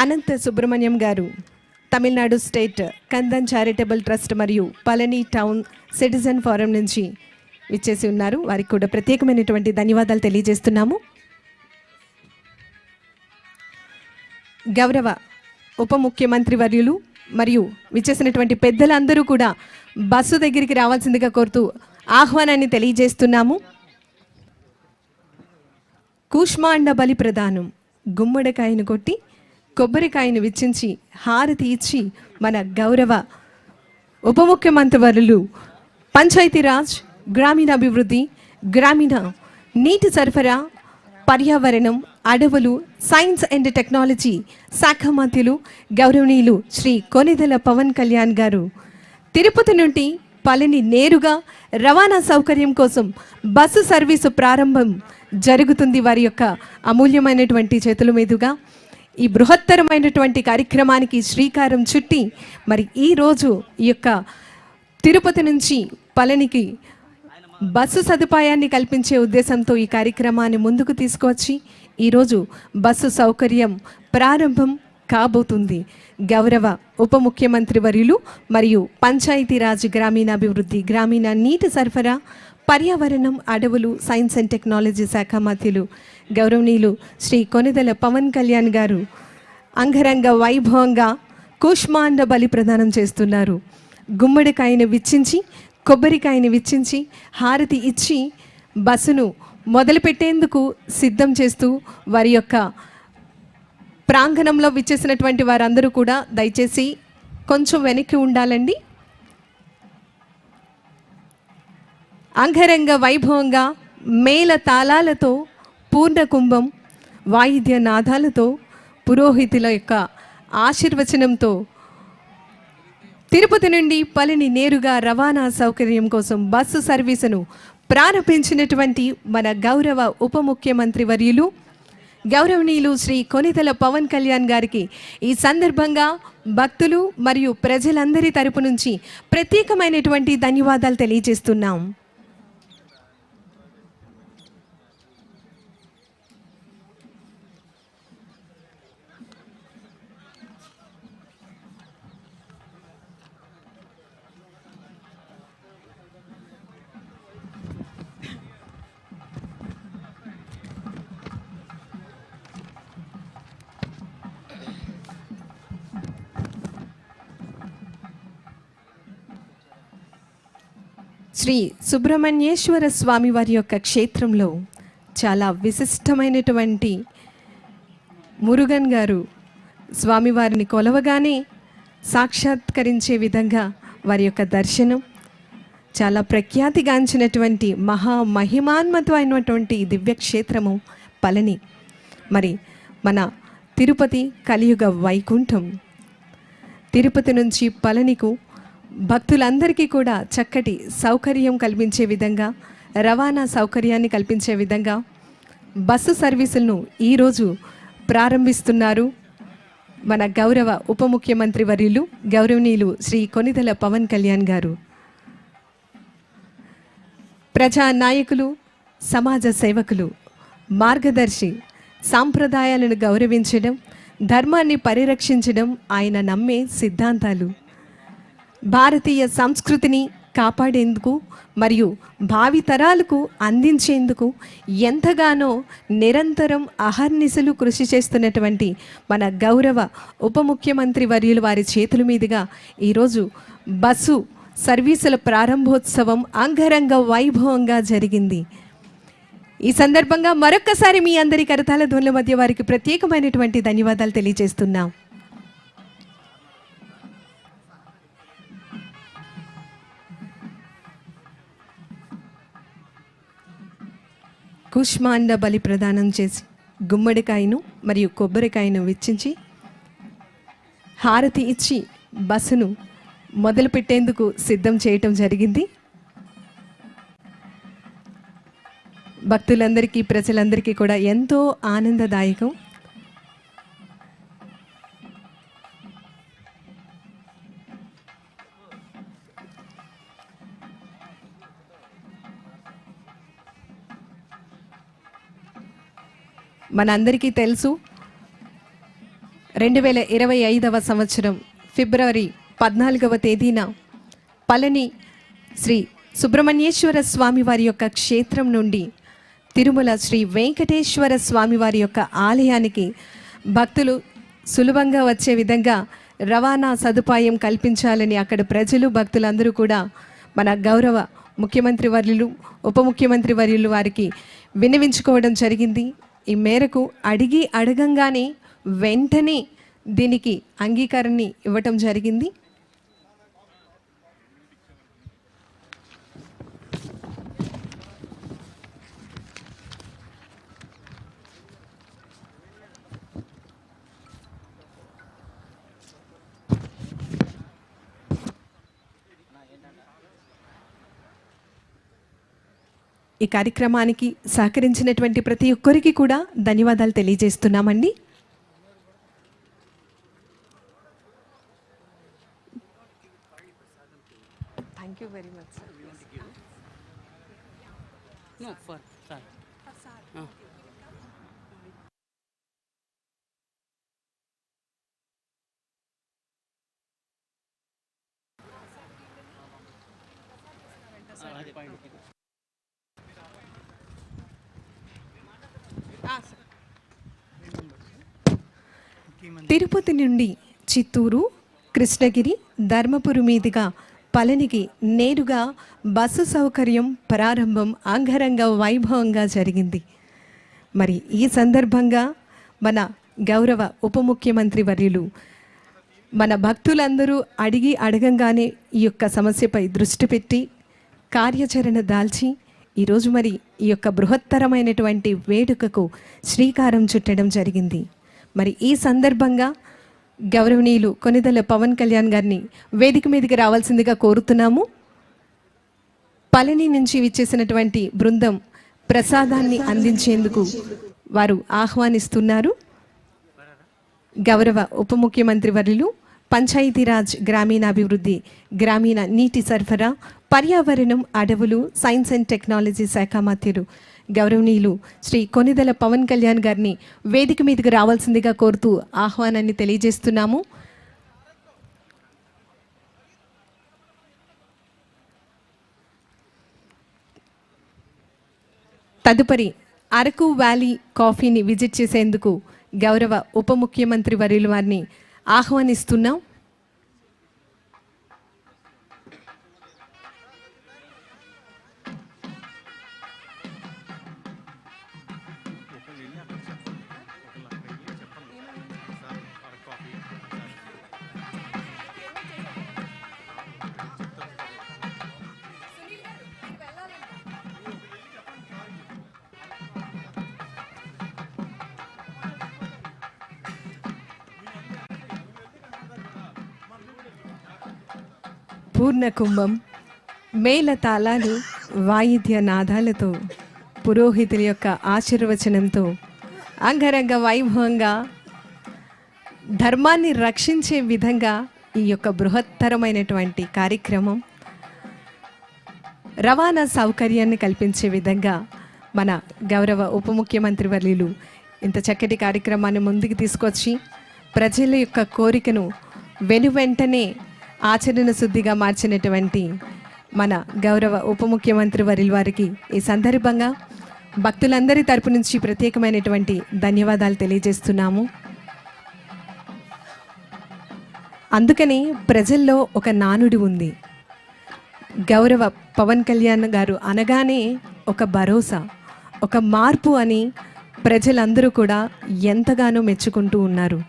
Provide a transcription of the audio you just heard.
అనంత సుబ్రహ్మణ్యం గారు Tamil Nadu state Kandan charitable trust మరియు Palani town citizen forum నుంచి విచ్చేసి ఉన్నారు. వారికి కూడా ప్రత్యేకమైనటువంటి ధన్యవాదాలు తెలియజేస్తున్నాము. గౌరవ ఉప ముఖ్యమంత్రి వర్యులు మరియు విచ్చేసినటువంటి పెద్దలందరూ కూడా బస్సు దగ్గరికి రావాల్సిందిగా కోరుతూ ఆహ్వానాన్ని తెలియజేస్తున్నాము. కూష్మాండ బలి ప్రదానం, గుమ్మడికాయను కొట్టి కొబ్బరికాయను విచ్చించి హారతి ఇచ్చి మన గౌరవ ఉప ముఖ్యమంత్రి వర్యులు పంచాయతీరాజ్, గ్రామీణాభివృద్ధి, గ్రామీణ నీటి సరఫరా, పర్యావరణం, అడవులు, సైన్స్ అండ్ టెక్నాలజీ శాఖ మంత్రులు గౌరవనీయులు శ్రీ కొనిదెల పవన్ కళ్యాణ్ గారు తిరుపతి నుండి పళని నేరుగా రవాణా సౌకర్యం కోసం బస్సు సర్వీసు ప్రారంభం జరుగుతుంది. వారి యొక్క అమూల్యమైనటువంటి చేతుల మీదుగా ఈ బృహత్తరమైనటువంటి కార్యక్రమానికి శ్రీకారం చుట్టి మరి ఈరోజు ఈ యొక్క తిరుపతి నుంచి పళనికి బస్సు సదుపాయాన్ని కల్పించే ఉద్దేశంతో ఈ కార్యక్రమాన్ని ముందుకు తీసుకువచ్చి ఈరోజు బస్సు సౌకర్యం ప్రారంభం కాబోతుంది. గౌరవ ఉప ముఖ్యమంత్రి వర్యులు మరియు పంచాయతీరాజ్, గ్రామీణాభివృద్ధి, గ్రామీణ నీటి సరఫరా, పర్యావరణం, అడవులు, సైన్స్ అండ్ టెక్నాలజీ శాఖ మంత్రులు గౌరవనీయులు శ్రీ కొనిదెల పవన్ కళ్యాణ్ గారు అంగరంగ వైభవంగా కూష్మాండ బలి ప్రదానం చేస్తున్నారు. గుమ్మడికాయను విచ్చించి కొబ్బరికాయని విచ్చించి హారతి ఇచ్చి బస్సును మొదలుపెట్టేందుకు సిద్ధం చేస్తూ వారి యొక్క ప్రాంగణంలో విచ్చేసినటువంటి వారందరూ కూడా దయచేసి కొంచెం వెనక్కి ఉండాలండి. అంగరంగ వైభవంగా మేళ తాళాలతో, పూర్ణ కుంభం, వాయిద్య నాదాలతో, పురోహితుల యొక్క ఆశీర్వచనంతో తిరుపతి నుండి పళని నేరుగా రవాణా సౌకర్యం కోసం బస్సు సర్వీసును ప్రారంభించినటువంటి మన గౌరవ ఉప ముఖ్యమంత్రి వర్యులు గౌరవనీయులు శ్రీ కొనిదెల పవన్ కళ్యాణ్ గారికి ఈ సందర్భంగా భక్తులు మరియు ప్రజలందరి తరపు నుంచి ప్రత్యేకమైనటువంటి ధన్యవాదాలు తెలియజేస్తున్నాం. శ్రీ సుబ్రహ్మణ్యేశ్వర స్వామి వారి యొక్క క్షేత్రంలో చాలా విశిష్టమైనటువంటి మురుగన్ గారు స్వామివారిని కొలవగానే సాక్షాత్కరించే విధంగా వారి యొక్క దర్శనం చాలా ప్రఖ్యాతిగాంచినటువంటి మహిమాన్వితమైనటువంటి దివ్యక్షేత్రము పళని. మరి మన తిరుపతి కలియుగ వైకుంఠం. తిరుపతి నుంచి పళనికు భక్తులందరికీ కూడా చక్కటి సౌకర్యం కల్పించే విధంగా, రవాణా సౌకర్యాన్ని కల్పించే విధంగా బస్సు సర్వీసులను ఈరోజు ప్రారంభిస్తున్నారు మన గౌరవ ఉప ముఖ్యమంత్రి వర్యులు గౌరవనీయులు శ్రీ కొనిదెల పవన్ కళ్యాణ్ గారు. ప్రజా నాయకులు, సమాజ సేవకులు, మార్గదర్శి, సాంప్రదాయాలను గౌరవించడం, ధర్మాన్ని పరిరక్షించడం ఆయన నమ్మే సిద్ధాంతాలు. భారతీయ సంస్కృతిని కాపాడేందుకు మరియు భావితరాలకు అందించేందుకు ఎంతగానో నిరంతరం అహర్నిశలు కృషి చేస్తున్నటువంటి మన గౌరవ ఉప ముఖ్యమంత్రి వర్యులు వారి చేతుల మీదుగా ఈరోజు బస్సు సర్వీసుల ప్రారంభోత్సవం అంగరంగ వైభవంగా జరిగింది. ఈ సందర్భంగా మరొక్కసారి మీ అందరి కరతాళ ధ్వనుల మధ్య వారికి ప్రత్యేకమైనటువంటి ధన్యవాదాలు తెలియజేస్తున్నాం. కూష్మాండ బలి ప్రదానం చేసి గుమ్మడికాయను మరియు కొబ్బరికాయను విచ్చించి హారతి ఇచ్చి బస్సును మొదలుపెట్టేందుకు సిద్ధం చేయటం జరిగింది. భక్తులందరికీ, ప్రజలందరికీ కూడా ఎంతో ఆనందదాయకం. మనందరికీ తెలుసు 2025వ సంవత్సరం ఫిబ్రవరి 14వ తేదీన పళని శ్రీ సుబ్రహ్మణ్యేశ్వర స్వామి వారి యొక్క క్షేత్రం నుండి తిరుమల శ్రీ వెంకటేశ్వర స్వామి వారి యొక్క ఆలయానికి భక్తులు సులభంగా వచ్చే విధంగా రవాణా సదుపాయం కల్పించాలని అక్కడ ప్రజలు భక్తులందరూ కూడా మన గౌరవ ముఖ్యమంత్రి వర్యులు ఉప ముఖ్యమంత్రి వర్యులు వారికి విన్నవించుకోవడం జరిగింది. ఈ మేరకు అడగంగానే వెంటనే దీనికి అంగీకారాన్ని ఇవ్వటం జరిగింది. ఈ కార్యక్రమానికి సహకరించినటువంటి ప్రతి ఒక్కరికి కూడా ధన్యవాదాలు తెలియజేస్తున్నామండి. Thank you very much sir. Tirupati నుండి చిత్తూరు, కృష్ణగిరి, ధర్మపురి మీదుగా పళనికి నేరుగా బస్సు సౌకర్యం ప్రారంభం అంగరంగ వైభవంగా జరిగింది. మరి ఈ సందర్భంగా మన గౌరవ ఉప ముఖ్యమంత్రి వర్యులు మన భక్తులందరూ అడగంగానే ఈ యొక్క సమస్యపై దృష్టి పెట్టి కార్యాచరణ దాల్చి ఈరోజు మరి ఈ యొక్క బృహత్తరమైనటువంటి వేడుకకు శ్రీకారం చుట్టడం జరిగింది. మరి ఈ సందర్భంగా గౌరవనీయులు కొనిదెల పవన్ కళ్యాణ్ గారిని వేదిక మీదకి రావాల్సిందిగా కోరుతున్నాము. పళని నుంచి విచ్చేసినటువంటి బృందం ప్రసాదాన్ని అందించేందుకు వారు ఆహ్వానిస్తున్నారు. గౌరవ ఉప ముఖ్యమంత్రి వర్యులు పంచాయతీరాజ్, గ్రామీణాభివృద్ధి, గ్రామీణ నీటి సరఫరా, పర్యావరణం, అడవులు, సైన్స్ అండ్ టెక్నాలజీ శాఖ మంత్రులు గౌరవనీయులు శ్రీ కొనిదెల పవన్ కళ్యాణ్ గారిని వేదిక మీదకి రావాల్సిందిగా కోరుతూ ఆహ్వానాన్ని తెలియజేస్తున్నాము. తదుపరి అరకు వ్యాలీ కాఫీని విజిట్ చేసేందుకు గౌరవ ఉప ముఖ్యమంత్రి వర్యులు వారిని ఆహ్వానిస్తున్నాం. పూర్ణ కుంభం, మేళ తాళాలు, వాయిద్య నాదాలతో, పురోహితుల యొక్క ఆశీర్వచనంతో అంగరంగ వైభవంగా ధర్మాన్ని రక్షించే విధంగా ఈ యొక్క బృహత్తరమైనటువంటి కార్యక్రమం రవాణా సౌకర్యాన్ని కల్పించే విధంగా మన గౌరవ ఉప ముఖ్యమంత్రి వర్యులు ఇంత చక్కటి కార్యక్రమాన్ని ముందుకు తీసుకొచ్చి ప్రజల యొక్క కోరికను వెనువెంటనే ఆచరణ శుద్ధిగా మార్చినటువంటి మన గౌరవ ఉప ముఖ్యమంత్రి వర్యుల వారికి ఈ సందర్భంగా భక్తులందరి తరపు నుంచి ప్రత్యేకమైనటువంటి ధన్యవాదాలు తెలియజేస్తున్నాము. అందుకని ప్రజల్లో ఒక నానుడి ఉంది. గౌరవ పవన్ కళ్యాణ్ గారు అనగానే ఒక భరోసా, ఒక మార్పు అని ప్రజలందరూ కూడా ఎంతగానో మెచ్చుకుంటూ ఉన్నారు.